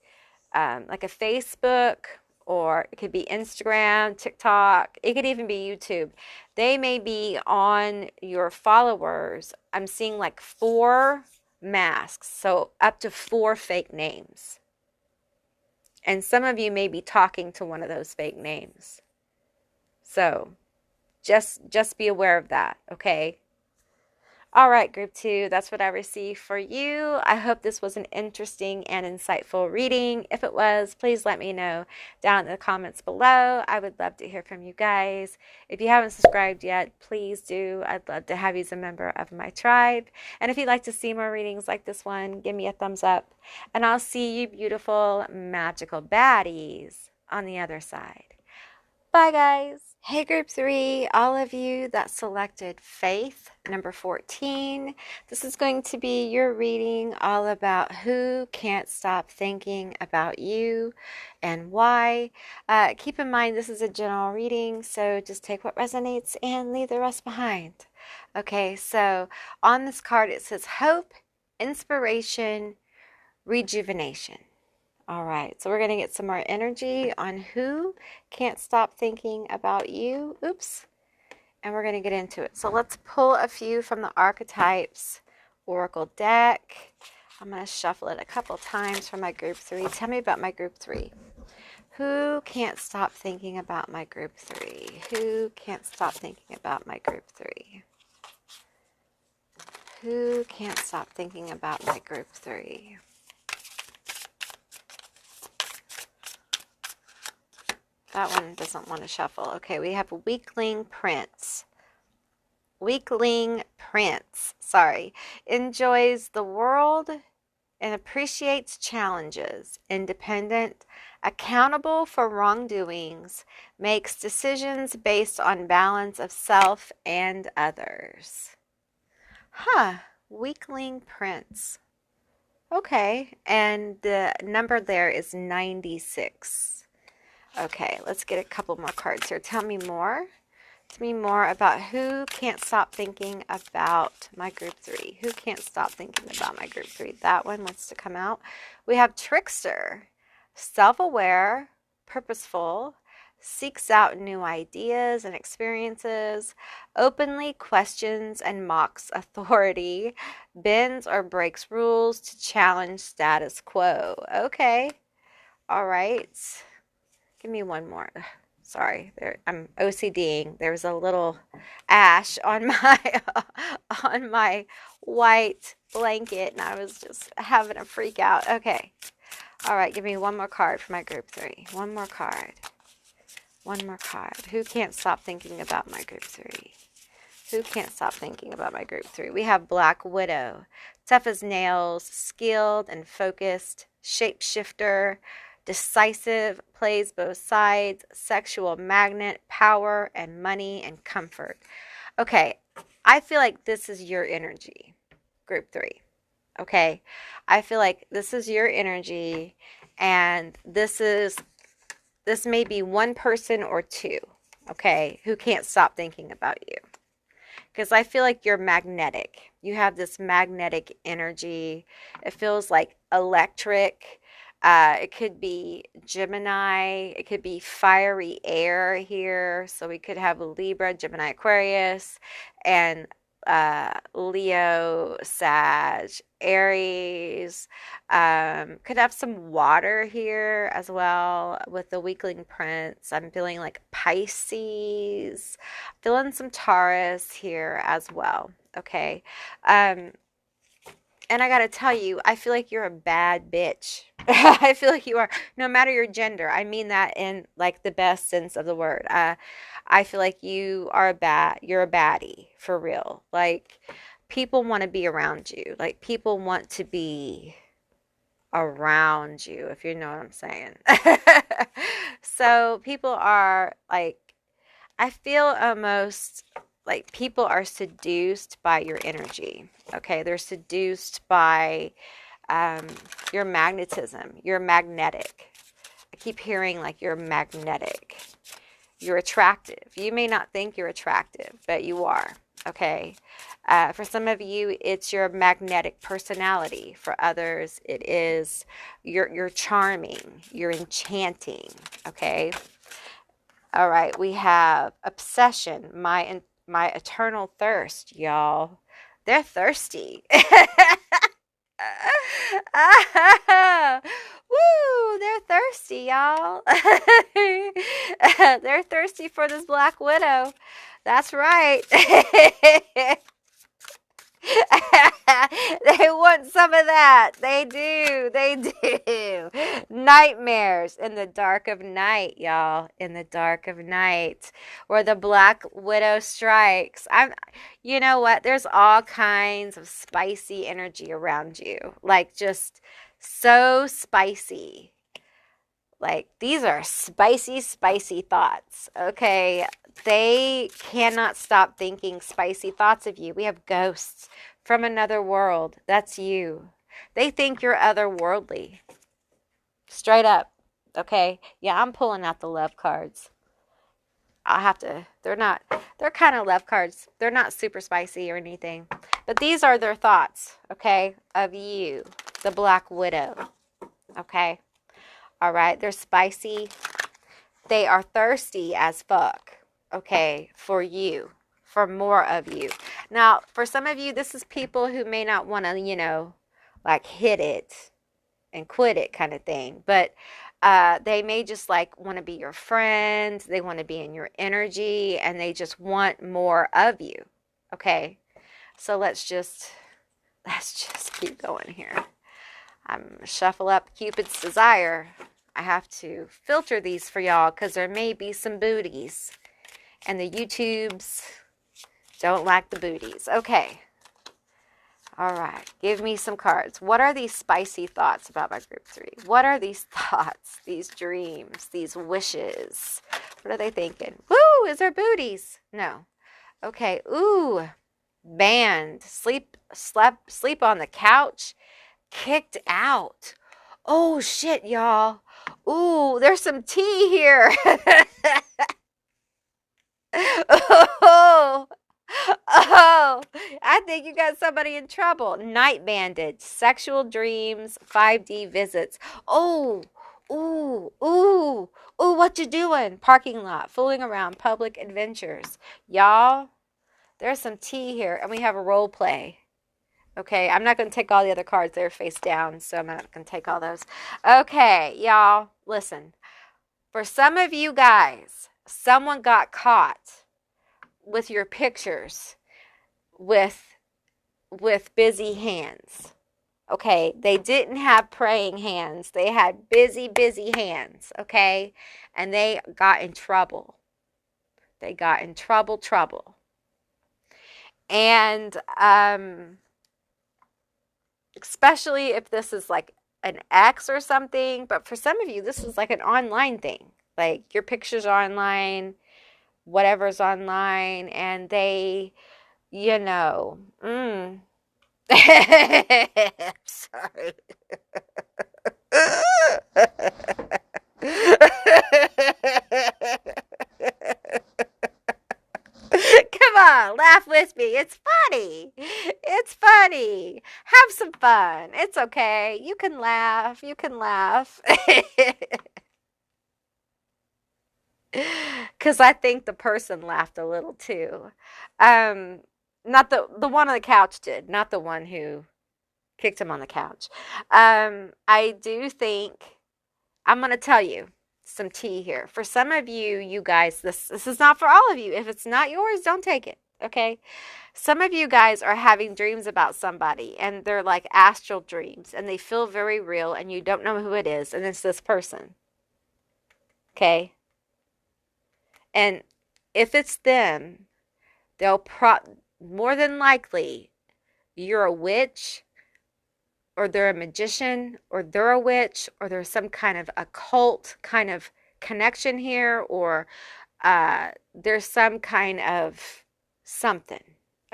a Facebook, or it could be Instagram, TikTok. It could even be YouTube. They may be on your followers. I'm seeing like 4 masks, so up to 4 fake names. And some of you may be talking to one of those fake names. So just be aware of that, okay? All right, group 2, that's what I received for you. I hope this was an interesting and insightful reading. If it was, please let me know down in the comments below. I would love to hear from you guys. If you haven't subscribed yet, please do. I'd love to have you as a member of my tribe. And if you'd like to see more readings like this one, give me a thumbs up. And I'll see you beautiful, magical baddies on the other side. Bye, guys. Hey, group 3, all of you that selected faith, number 14. This is going to be your reading all about who can't stop thinking about you and why. Keep in mind, this is a general reading, so just take what resonates and leave the rest behind. Okay, so on this card, it says hope, inspiration, rejuvenation. All right, so we're going to get some more energy on who can't stop thinking about you. Oops. And we're going to get into it. So let's pull a few from the Archetypes Oracle deck. I'm going to shuffle it a couple times for my group 3. Tell me about my group 3. Who can't stop thinking about my group 3? Who can't stop thinking about my group 3? Who can't stop thinking about my group 3? That one doesn't want to shuffle. Okay, we have a weakling prince. Weakling prince, enjoys the world and appreciates challenges. Independent, accountable for wrongdoings, makes decisions based on balance of self and others. Weakling prince. Okay, and the number there is 96. Okay, let's get a couple more cards here. Tell me more. Tell me more about who can't stop thinking about my group 3. Who can't stop thinking about my group 3? That one wants to come out. We have trickster, self-aware, purposeful, seeks out new ideas and experiences, openly questions and mocks authority, bends or breaks rules to challenge status quo. Okay, all right. Give me one more. Sorry, I'm OCDing. There was a little ash on my white blanket, and I was just having a freak out. Okay. All right, give me one more card for my group 3. One more card. One more card. Who can't stop thinking about my group 3? Who can't stop thinking about my group 3? We have Black Widow. Tough as nails, skilled and focused, shapeshifter, decisive, plays both sides, sexual magnet, power and money and comfort. Okay, I feel like this is your energy, group 3. Okay, I feel like this is your energy, and this may be one person or two, okay, who can't stop thinking about you. Because I feel like you're magnetic. You have this magnetic energy. It feels like electric. It could be Gemini. It could be fiery air here. So we could have Libra, Gemini, Aquarius, and Leo, Sag, Aries. Could have some water here as well with the weakling prince. I'm feeling like Pisces. Feeling some Taurus here as well. Okay. And I gotta tell you, I feel like you're a bad bitch. I feel like you are, no matter your gender. I mean that in like the best sense of the word. I feel like you're a baddie, for real. Like, people want to be around you. Like, people want to be around you, if you know what I'm saying. So people are like, I feel almost like people are seduced by your energy. Okay, they're seduced by your magnetism. You're magnetic. I keep hearing like you're magnetic. You're attractive. You may not think you're attractive, but you are. Okay. For some of you, it's your magnetic personality. For others, it is you're charming. You're enchanting. Okay. All right. We have obsession. My eternal thirst, y'all. They're thirsty. Woo, they're thirsty, y'all. They're thirsty for this Black Widow. That's right. They want some of that. They do. They do. Nightmares in the dark of night, y'all. In the dark of night, where the Black Widow strikes. You know what? There's all kinds of spicy energy around you. Like, just so spicy. Like, these are spicy, spicy thoughts, okay? They cannot stop thinking spicy thoughts of you. We have ghosts from another world. That's you. They think you're otherworldly. Straight up, okay? Yeah, I'm pulling out the love cards. They're kind of love cards. They're not super spicy or anything. But these are their thoughts, okay, of you, the Black Widow, okay? All right, they're spicy. They are thirsty as fuck, okay, for you, for more of you. Now, for some of you, this is people who may not want to, like hit it and quit it kind of thing. But they may just like want to be your friend. They want to be in your energy, and they just want more of you, okay? So let's just keep going here. I'm shuffle up Cupid's desire. I have to filter these for y'all because there may be some booties. And the YouTubes don't like the booties. Okay. All right. Give me some cards. What are these spicy thoughts about my group 3? What are these thoughts, these dreams, these wishes? What are they thinking? Woo! Is there booties? No. Okay. Ooh. Banned. Sleep on the couch. Kicked out. Oh, shit, y'all. Ooh, there's some tea here. Oh, I think you got somebody in trouble. Night bandage, sexual dreams, 5D visits. Oh, ooh, ooh, ooh, what you doing? Parking lot, fooling around, public adventures. Y'all, there's some tea here, and we have a role play. Okay, I'm not going to take all the other cards. They're face down, so I'm not going to take all those. Okay, y'all, listen. For some of you guys, someone got caught with your pictures with busy hands. Okay, they didn't have praying hands. They had busy hands, okay? And they got in trouble. They got in trouble. And especially if this is like an ex or something, but for some of you, this is like an online thing. Like your pictures are online, whatever's online, and they, I'm sorry. Come on, laugh with me. It's funny. It's funny. Have some fun. It's okay. You can laugh. You can laugh. Because I think the person laughed a little too. Not the one on the couch did. Not the one who kicked him on the couch. I do think, I'm going to tell you some tea here. For some of you, you guys, this is not for all of you. If it's not yours, don't take it, okay? Some of you guys are having dreams about somebody, and they're like astral dreams, and they feel very real, and you don't know who it is, and it's this person, okay? And if it's them, they'll more than likely, you're a witch, or they're a magician, or they're a witch, or there's some kind of occult kind of connection here, or there's some kind of something,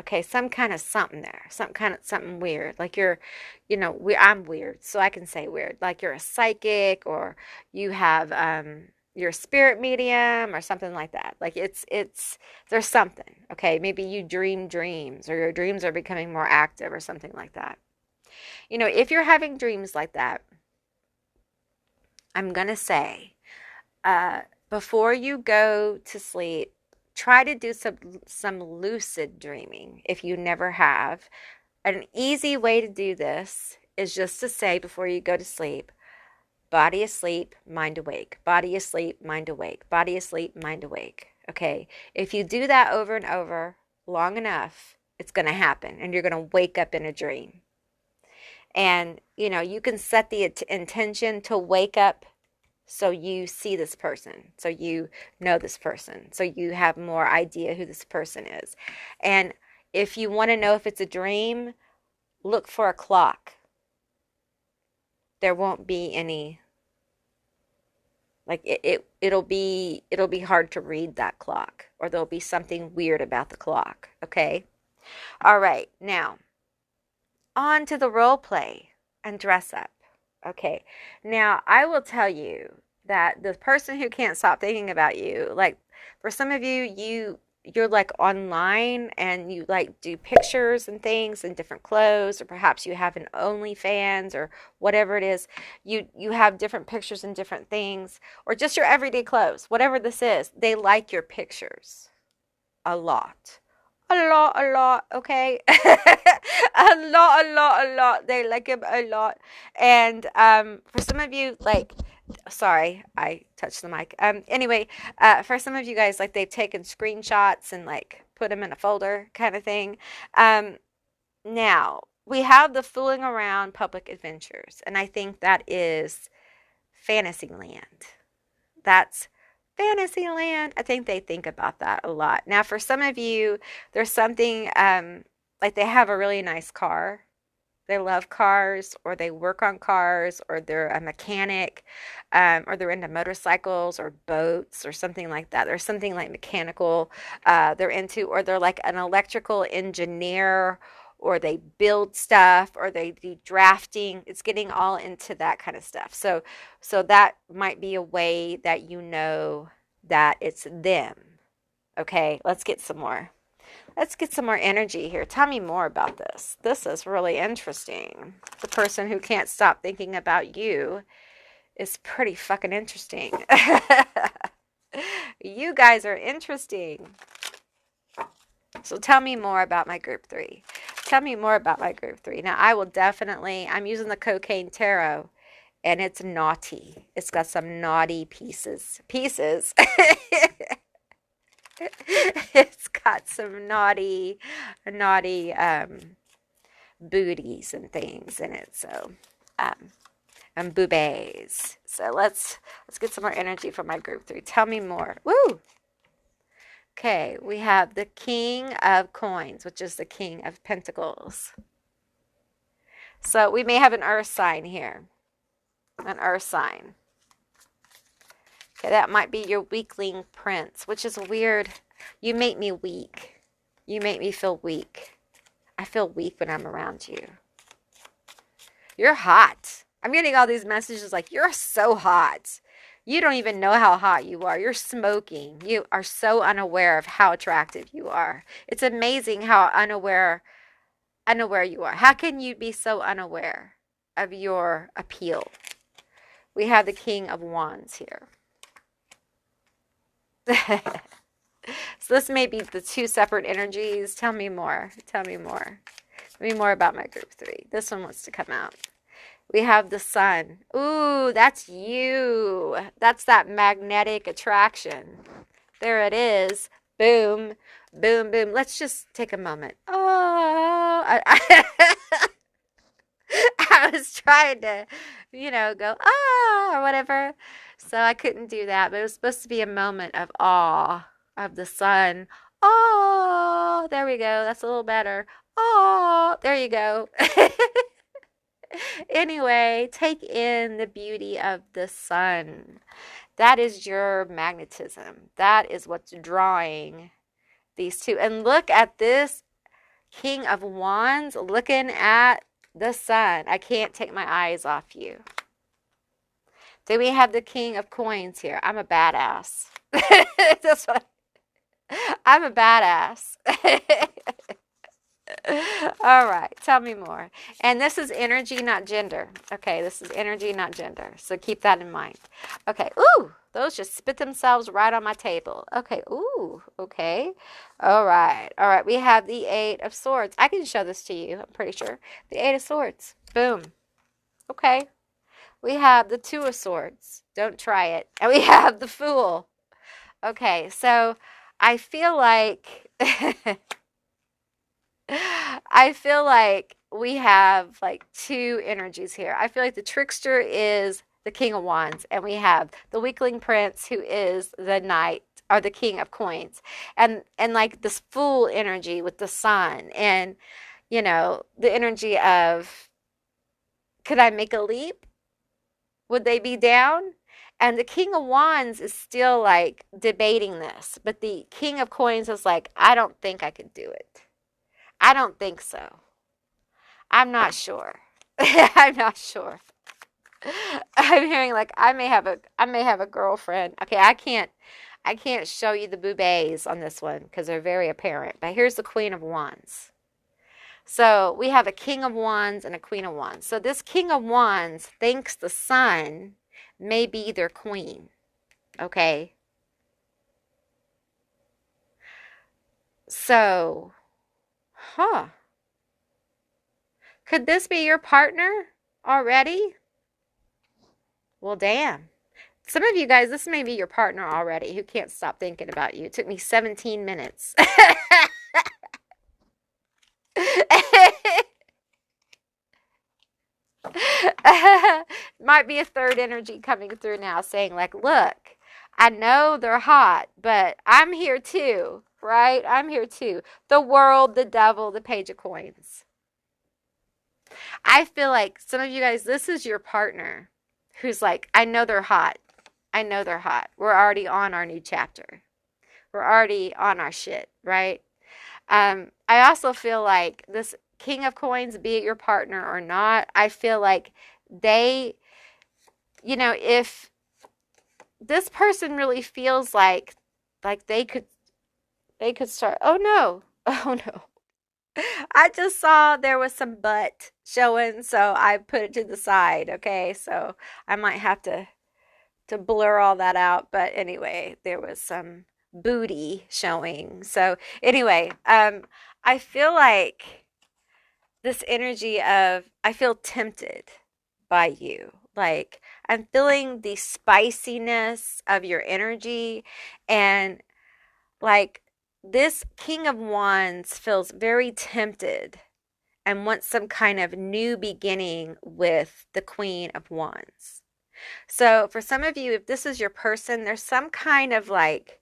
okay, some kind of something there, something weird, like I'm weird, so I can say weird, like you're a psychic, or you have, you're a spirit medium, or something like that, like there's something, okay, maybe you dream dreams, or your dreams are becoming more active, or something like that. If you're having dreams like that, I'm going to say, before you go to sleep, try to do some lucid dreaming if you never have. An easy way to do this is just to say before you go to sleep, body asleep, mind awake, body asleep, mind awake, body asleep, mind awake. Okay, if you do that over and over long enough, It's going to happen, and you're going to wake up in a dream. And, you can set the intention to wake up so you see this person, so you know this person, so you have more idea who this person is. And if you want to know if it's a dream, look for a clock. There won't be any, like it'll be hard to read that clock, or there'll be something weird about the clock. Okay. All right. Now, on to the role play and dress up. Okay. Now, I will tell you that the person who can't stop thinking about you, like for some of you, you're like online and you like do pictures and things in different clothes, or perhaps you have an OnlyFans or whatever it is. You have different pictures and different things, or just your everyday clothes, whatever this is. They like your pictures a lot. A lot, okay? A lot. They like him a lot. And for some of you, like, sorry, I touched the mic. Anyway, for some of you guys, like, they've taken screenshots and, like, put them in a folder kind of thing. Now, we have the fooling around public adventures, and I think that is Fantasyland. That's Fantasyland. I think they think about that a lot. Now, for some of you, there's something like they have a really nice car. They love cars, or they work on cars, or they're a mechanic, or they're into motorcycles or boats or something like that. There's something like mechanical they're into, or they're like an electrical engineer, or they build stuff, or they do drafting. It's getting all into that kind of stuff. So that might be a way that you know that it's them. Okay, let's get some more. Let's get some more energy here. Tell me more about this. This is really interesting. The person who can't stop thinking about you is pretty fucking interesting. You guys are interesting. So tell me more about my group 3. Tell me more about my group 3. Now, I will definitely, I'm using the Cocaine Tarot, and it's naughty. It's got some naughty pieces. It's got some naughty booties and things in it. So, and boobies. So let's get some more energy from my group 3. Tell me more. Woo! Okay, we have the King of Coins, which is the King of Pentacles. So we may have an earth sign here. An earth sign. Okay, that might be your weakling prince, which is weird. You make me weak. You make me feel weak. I feel weak when I'm around you. You're hot. I'm getting all these messages like, you're so hot. You don't even know how hot you are. You're smoking. You are so unaware of how attractive you are. It's amazing how unaware you are. How can you be so unaware of your appeal? We have the King of Wands here. So this may be the 2 separate energies. Tell me more. Tell me more. Tell me more about my group 3. This one wants to come out. We have the Sun. Ooh, that's you. That's that magnetic attraction. There it is. Boom, boom, boom. Let's just take a moment. Oh, I was trying to, go, or whatever. So I couldn't do that. But it was supposed to be a moment of awe of the Sun. Oh, there we go. That's a little better. Oh, there you go. Anyway, take in the beauty of the Sun. That is your magnetism. That is what's drawing these 2. And look at this King of Wands looking at the Sun. I can't take my eyes off you. Then we have the King of Coins here. I'm a badass. That's what I'm a badass. All right, tell me more. And this is energy, not gender. Okay, this is energy, not gender. So keep that in mind. Okay, ooh, those just spit themselves right on my table. Okay, ooh, okay. All right, we have the 8 of Swords. I can show this to you, I'm pretty sure. The 8 of Swords, boom. Okay, we have the 2 of Swords. Don't try it. And we have the Fool. Okay, so I feel like... I feel like we have like two energies here. I feel like the trickster is the King of Wands, and we have the weakling prince who is the knight or the king of coins. And like this fool energy with the sun and the energy of could I make a leap? Would they be down? And the King of Wands is still like debating this, but the King of Coins is like, I don't think I could do it. I don't think so. I'm not sure. I'm not sure. I'm hearing like I may have a girlfriend. Okay, I can't show you the boobies on this one because they're very apparent. But here's the Queen of Wands. So we have a King of Wands and a Queen of Wands. So this King of Wands thinks the Sun may be their queen. Okay. So, huh. Could this be your partner already? Well, damn. Some of you guys, this may be your partner already who can't stop thinking about you. It took me 17 minutes. Might be a third energy coming through now saying, like, look, I know they're hot, but I'm here too, right? I'm here too. The world, the devil, the page of coins. I feel like some of you guys, this is your partner who's like, I know they're hot. I know they're hot. We're already on our new chapter. We're already on our shit, right? I also feel like this King of Coins, be it your partner or not, I feel like they, if this person really feels like they could start, oh no, oh no. I just saw there was some butt showing, so I put it to the side, okay? So I might have to blur all that out, but anyway, there was some booty showing. So anyway, I feel like this energy of I feel tempted by you. Like I'm feeling the spiciness of your energy and like this King of Wands feels very tempted and wants some kind of new beginning with the Queen of Wands. So for some of you, if this is your person, there's some kind of like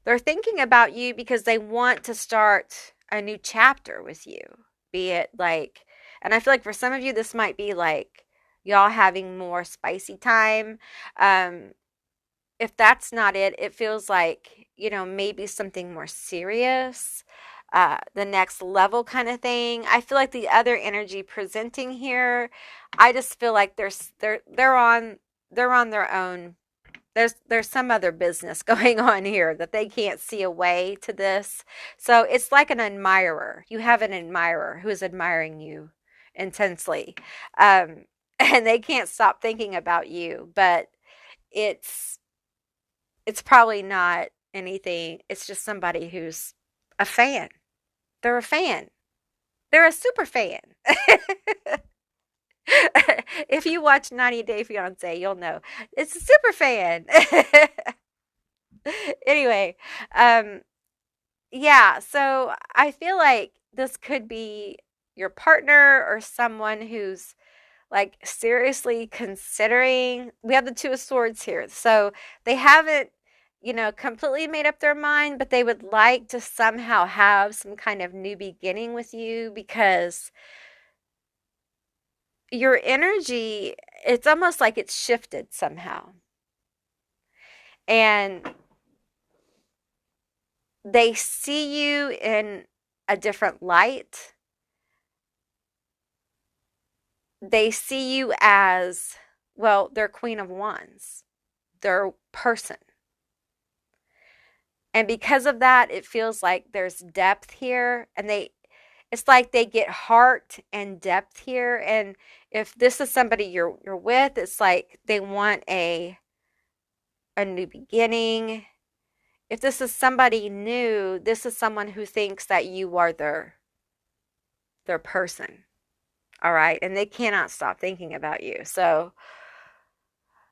they're thinking about you because they want to start a new chapter with you. Be it like, and I feel like for some of you, this might be like y'all having more spicy time. Um, if that's not it, it feels like, maybe something more serious, the next level kind of thing. I feel like the other energy presenting here, I just feel like they're on their own. There's some other business going on here that they can't see a way to this. So it's like an admirer. You have an admirer who is admiring you intensely. And they can't stop thinking about you, but it's it's probably not anything. It's just somebody who's a fan. They're a fan. They're a super fan. If you watch 90 Day Fiance, you'll know. It's a super fan. Anyway, um, yeah, so I feel like this could be your partner or someone who's like seriously considering. We have the Two of Swords here. So they haven't, completely made up their mind, but they would like to somehow have some kind of new beginning with you because your energy, it's almost like it's shifted somehow. And they see you in a different light. They see you as, well, they're Queen of Wands. They're a person. And because of that, it feels like there's depth here. And it's like they get heart and depth here. And if this is somebody you're with, it's like they want a new beginning. If this is somebody new, this is someone who thinks that you are their person. All right. And they cannot stop thinking about you. So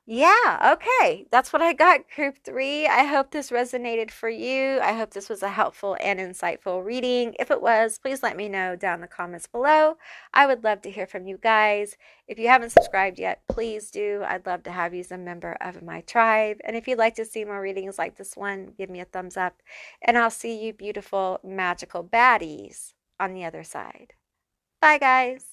Yeah, okay. That's what I got, group three. I hope this resonated for you. I hope this was a helpful and insightful reading. If it was, please let me know down in the comments below. I would love to hear from you guys. If you haven't subscribed yet, please do. I'd love to have you as a member of my tribe. And if you'd like to see more readings like this one, give me a thumbs up. And I'll see you beautiful, magical baddies on the other side. Bye, guys.